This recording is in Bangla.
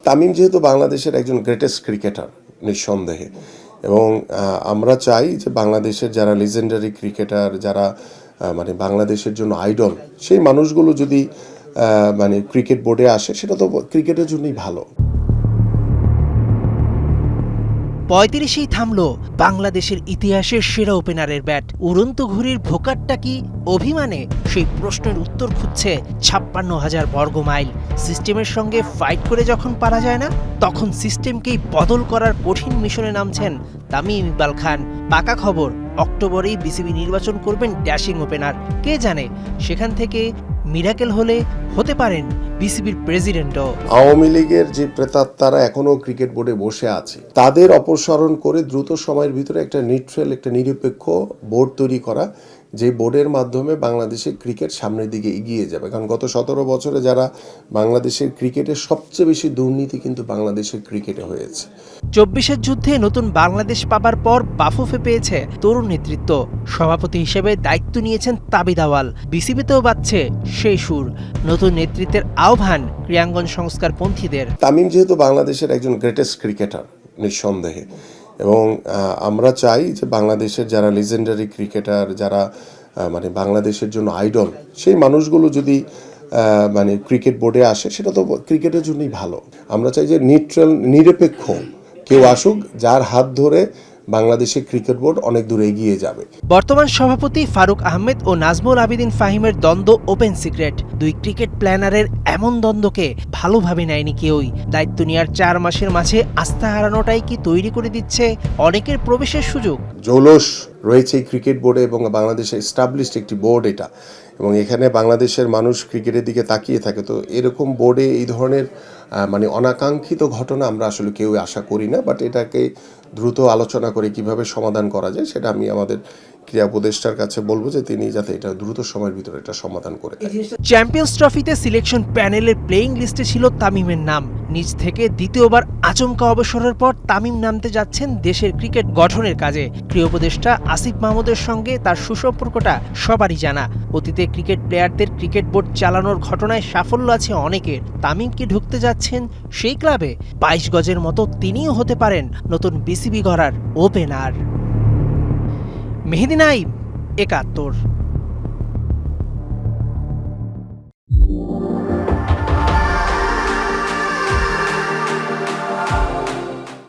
তামিম যেহেতু বাংলাদেশের একজন গ্রেটেস্ট ক্রিকেটার নিঃসন্দেহে, এবং আমরা চাই যে বাংলাদেশের যারা লিজেন্ডারি ক্রিকেটার, যারা মানে বাংলাদেশের জন্য আইডল, সেই মানুষগুলো যদি মানে ক্রিকেট বোর্ডে আসে, সেটা তো ক্রিকেটের জন্যই ভালো। ৩৫-এই থামল বাংলাদেশের ইতিহাসের সেরা ওপেনারের ব্যাট। উড়ন্ত ঘুড়ির ভোকারটা কি অভিমানে? সেই প্রশ্নের উত্তর খুঁজছে ৫৬,০০০ বর্গ মাইল। সিস্টেমের সঙ্গে ফাইট করে যখন পারা যায় না, তখন সিস্টেমকেই বদল করার কঠিন মিশনে নামছেন তামিম ইকবাল খান। পাকা খবর, অক্টোবরেই বিসিবি নির্বাচন করবেন ড্যাশিং ওপেনার। কে জানে, সেখান থেকে মিরাকেল হলে হতে পারেন বিসিবির প্রেসিডেন্টও। আওয়ামী লীগের যে প্রেতাত্মারা এখনো ক্রিকেট বোর্ডে বসে আছে, তাদের অপসারণ করে দ্রুত সময়ের ভিতরে একটা নিউট্রাল, একটা নিরপেক্ষ বোর্ড তৈরি করা, যে বোর্ডের মাধ্যমে বাংলাদেশের ক্রিকেট সামনের দিকে এগিয়ে যাবে। কারণ গত ১৭ বছরে যারা বাংলাদেশের ক্রিকেটের সবচেয়ে বেশি দুর্নীতি কিন্তু বাংলাদেশের ক্রিকেটে হয়েছে। ২৪-এর যুদ্ধে নতুন বাংলাদেশ পাবার পর বাফুফে পেয়েছে তরুণ নেতৃত্ব। সভাপতি হিসেবে দায়িত্ব নিয়েছেন তাবিদ আওয়াল। বিসিবিতেও বাজছে সেই সুর। নতুন নেতৃত্বের আহ্বান ক্রীড়াঙ্গন সংস্কারপন্থীদের। তামিম যেহেতু বাংলাদেশের একজন গ্রেটেস্ট ক্রিকেটার নিঃসন্দেহে, এবং আমরা চাই যে বাংলাদেশের যারা লিজেন্ডারি ক্রিকেটার, যারা মানে বাংলাদেশের জন্য আইডল, সেই মানুষগুলো যদি মানে ক্রিকেট বোর্ডে আসে, সেটা তো ক্রিকেটের জন্যই ভালো। আমরা চাই যে নিউট্রাল, নিরপেক্ষ কেউ আসুক, যার হাত ধরে বাংলাদেশের ক্রিকেট বোর্ড অনেক দূর এগিয়ে যাবে। বর্তমান সভাপতি ফারুক আহমেদ ও নাজমুল আবেদিন ফাহিমের দ্বন্দ্ব ওপেন সিক্রেট। দুই ক্রিকেট প্ল্যানারের এমন দ্বন্দ্বকে ভালোভাবে নেয়নি কেউই। দায়িত্ব নেওয়ার ৪ মাসের মাঝে আস্থা হারানোটাই কি তৈরি করে দিচ্ছে অনেকের প্রবেশের সুযোগ? জৌলস রয়েছে এই ক্রিকেট বোর্ডে, এবং বাংলাদেশের এস্টাবলিশড একটি বোর্ড এটা, এবং এখানে বাংলাদেশের মানুষ ক্রিকেটের দিকে তাকিয়ে থাকে। তো এরকম বোর্ডে এই ধরনের মানে অনাকাঙ্ক্ষিত ঘটনা আমরা আসলে কেউ আশা করি না, বাট এটাকে দ্রুত আলোচনা করে কিভাবে সমাধান করা যায়, সেটা আমি আমাদের ক্রীড়া উপদেষ্টার কাছে বলবো যে তিনি যাতে এটা দ্রুত সময়ের ভিতরে এটা সমাধান করে দেন। চ্যাম্পিয়ন্স ট্রফিতে সিলেকশন প্যানেলের প্লেইং লিস্টে ছিল তামিমের নাম। নিজ থেকে দ্বিতীয়বার আচমকা অবসরের পর তামিম নামতে যাচ্ছেন দেশের ক্রিকেট গঠনের কাজে। ক্রীড়া উপদেষ্টা আসিফ মাহমুদের সঙ্গে তার সুসম্পর্কটা সবারই জানা। অতীতে ক্রিকেট প্লেয়ারদের ক্রিকেট বোর্ড চালানোর ঘটনায় সাফল্য আছে অনেকের। তামিম কি ঢুকতে যাচ্ছেন সেই ক্লাবে? ২২ গজের মতো তিনিও হতে পারেন নতুন বিসিবি গড়ার ওপেনার। মেহেদী নাইম, ৭১।